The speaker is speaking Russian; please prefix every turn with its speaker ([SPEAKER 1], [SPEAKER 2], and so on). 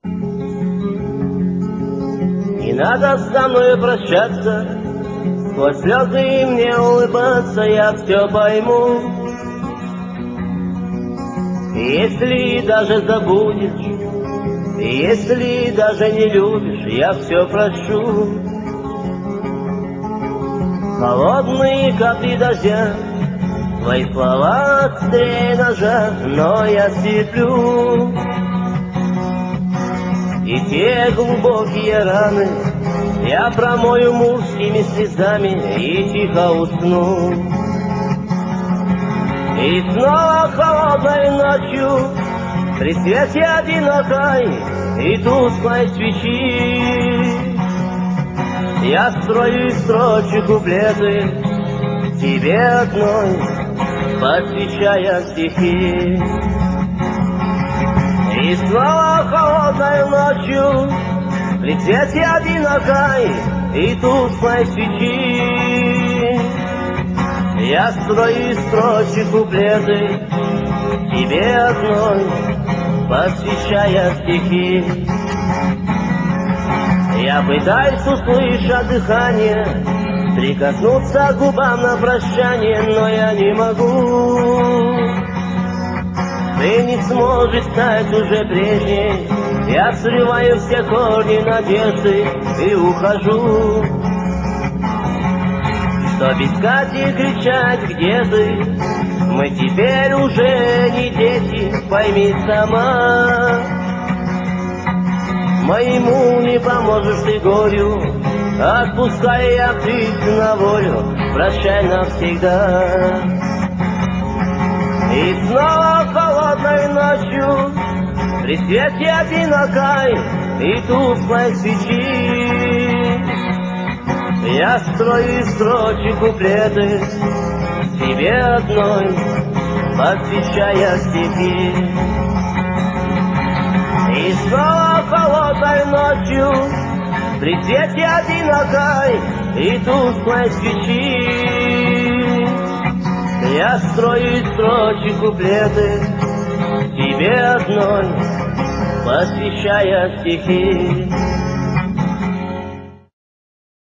[SPEAKER 1] Не надо со мной прощаться, сквозь слезы мне улыбаться, я все пойму. Если даже забудешь, если даже не любишь, я все прощу. Холодные капли дождя, твои слова острее ножа, но я стерплю. И те глубокие раны я промою мужскими слезами и тихо усну. И снова холодной ночью при свете одинокой и тусклой свечи я строю из строчек куплеты тебе одной, посвящая стихи. И снова холодной ночью при свете одинокой и тусклой свечи я строю из строчек куплеты тебе одной, посвящая стихи. Я пытаюсь услышать дыхание, прикоснуться к губам на прощание, но я не могу. Ты не сможешь стать уже прежней, я срываю все корни надежды и ухожу. Чтоб искать и кричать, где ты, мы теперь уже не дети, пойми сама. Моему не поможешь ты горю, отпускай я птицу на волю, прощай навсегда. И снова холодной ночью при свете одинокой и тусклой свечи я строю из строчек куплеты тебе одной, посвящая стихи. И снова холодной ночью при свете одинокой и тусклой свечи я строю из строчек куплеты тебе одной, посвящая стихи.